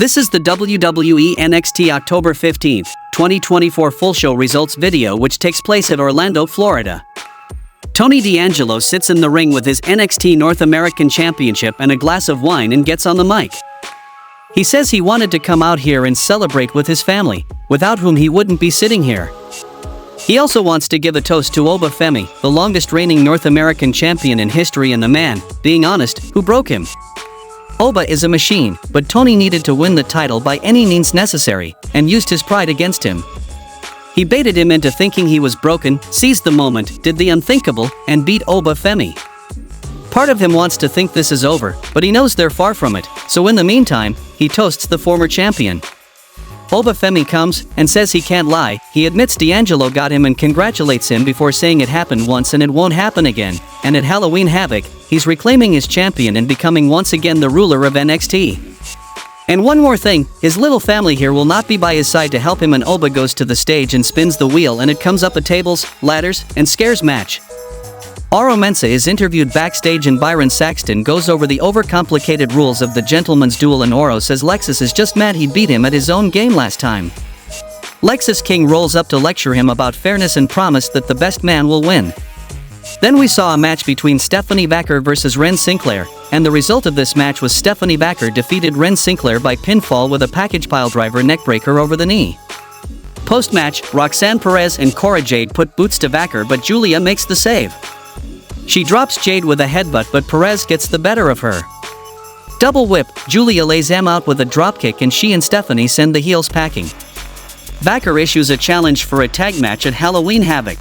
This is the WWE NXT October 15, 2024 full show results video which takes place at Orlando, Florida. Tony D'Angelo sits in the ring with his NXT North American Championship and a glass of wine and gets on the mic. He says he wanted to come out here and celebrate with his family, without whom he wouldn't be sitting here. He also wants to give a toast to Oba Femi, the longest reigning North American champion in history and the man, being honest, who broke him. Oba is a machine, but Tony needed to win the title by any means necessary, and used his pride against him. He baited him into thinking he was broken, seized the moment, did the unthinkable, and beat Oba Femi. Part of him wants to think this is over, but he knows they're far from it, so in the meantime, he toasts the former champion. Oba Femi comes, and says he can't lie, he admits D'Angelo got him and congratulates him before saying it happened once and it won't happen again, and at Halloween Havoc, he's reclaiming his champion and becoming once again the ruler of NXT. And one more thing, his little family here will not be by his side to help him, and Oba goes to the stage and spins the wheel and it comes up a tables, ladders, and scares match. Oro Mensah is interviewed backstage and Byron Saxton goes over the overcomplicated rules of the gentleman's duel, and Oro says Lexus is just mad he beat him at his own game last time. Lexus King rolls up to lecture him about fairness and promised that the best man will win. Then we saw a match between Stephanie Vaquer versus Ren Sinclair, and the result of this match was Stephanie Vaquer defeated Ren Sinclair by pinfall with a package piledriver neckbreaker over the knee. Post-match, Roxanne Perez and Cora Jade put boots to Vaquer, but Giulia makes the save. She drops Jade with a headbutt, but Perez gets the better of her. Double whip, Giulia lays Em out with a dropkick and she and Stephanie send the heels packing. Vaquer issues a challenge for a tag match at Halloween Havoc.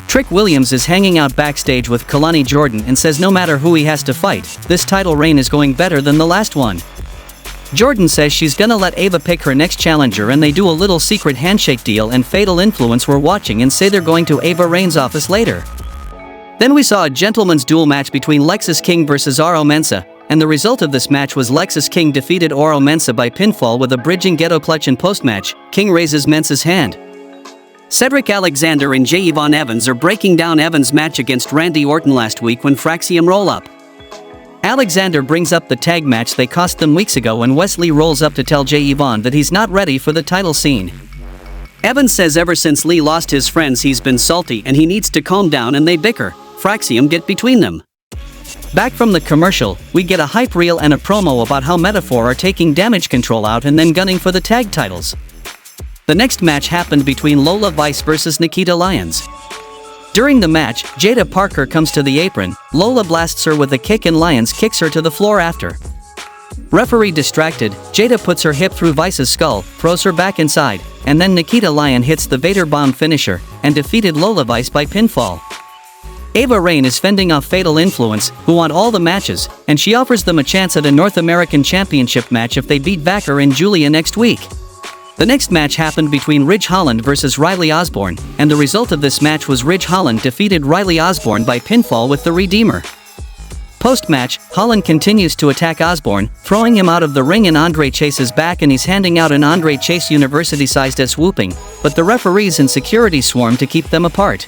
Trick Williams is hanging out backstage with Kalani Jordan and says no matter who he has to fight, this title reign is going better than the last one. Jordan says she's gonna let Ava pick her next challenger, and they do a little secret handshake deal, and Fatal Influence were watching and say they're going to Ava Rain's office later. Then we saw a gentleman's duel match between Lexus King versus Oro Mensah, and the result of this match was Lexus King defeated Oro Mensah by pinfall with a bridging ghetto clutch, and post-match, King raises Mensah's hand. Cedric Alexander and J. Yvonne Evans are breaking down Evans' match against Randy Orton last week when Fraxium roll-up. Alexander brings up the tag match they cost them weeks ago when Wesley rolls up to tell J. Yvonne that he's not ready for the title scene. Evans says ever since Lee lost his friends he's been salty and he needs to calm down, and they bicker. Fraxium get between them. Back from the commercial, we get a hype reel and a promo about how Metaphor are taking Damage Control out and then gunning for the tag titles. The next match happened between Lola Vice versus Nikita Lyons. During the match, Jada Parker comes to the apron, Lola blasts her with a kick and Lyons kicks her to the floor after. Referee distracted, Jada puts her hip through Vice's skull, throws her back inside, and then Nikita Lyon hits the Vader Bomb finisher, and defeated Lola Vice by pinfall. Ava Rain is fending off Fatal Influence, who want all the matches, and she offers them a chance at a North American Championship match if they beat Vaquer and Giulia next week. The next match happened between Ridge Holland versus Riley Osborne, and the result of this match was Ridge Holland defeated Riley Osborne by pinfall with the Redeemer. Post-match, Holland continues to attack Osborne, throwing him out of the ring, and Andre Chase is back and he's handing out an Andre Chase university-sized S-whooping, but the referees and security swarm to keep them apart.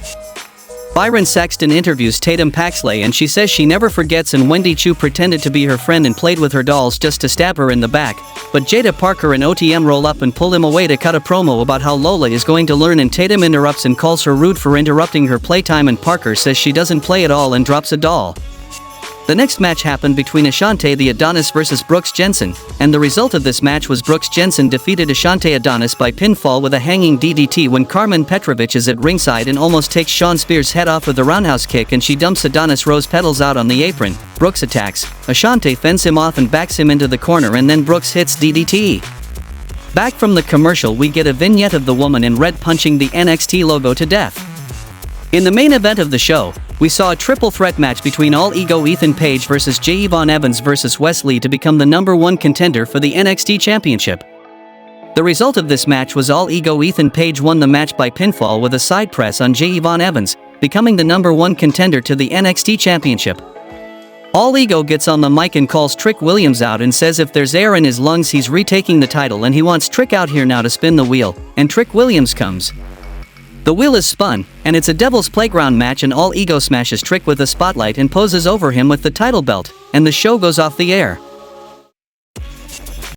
Byron Saxton interviews Tatum Paxley and she says she never forgets, and Wendy Chu pretended to be her friend and played with her dolls just to stab her in the back, but Jada Parker and OTM roll up and pull him away to cut a promo about how Lola is going to learn, and Tatum interrupts and calls her rude for interrupting her playtime, and Parker says she doesn't play at all and drops a doll. The next match happened between Ashante the Adonis versus Brooks Jensen, and the result of this match was Brooks Jensen defeated Ashante Adonis by pinfall with a hanging DDT when Carmen Petrovic is at ringside and almost takes Sean Spears' head off with a roundhouse kick, and she dumps Adonis rose petals out on the apron. Brooks attacks, Ashante fends him off and backs him into the corner, and then Brooks hits DDT. Back from the commercial we get a vignette of the woman in red punching the NXT logo to death. In the main event of the show, we saw a triple threat match between All Ego Ethan Page versus J. Yvonne Evans versus Wesley to become the #1 contender for the NXT Championship. The result of this match was All Ego Ethan Page won the match by pinfall with a side press on J. Yvonne Evans, becoming the #1 contender to the NXT Championship. All Ego gets on the mic and calls Trick Williams out and says if there's air in his lungs he's retaking the title, and he wants Trick out here now to spin the wheel, and Trick Williams comes. The wheel is spun, and it's a Devil's Playground match, and All Ego smashes Trick with a spotlight and poses over him with the title belt, and the show goes off the air.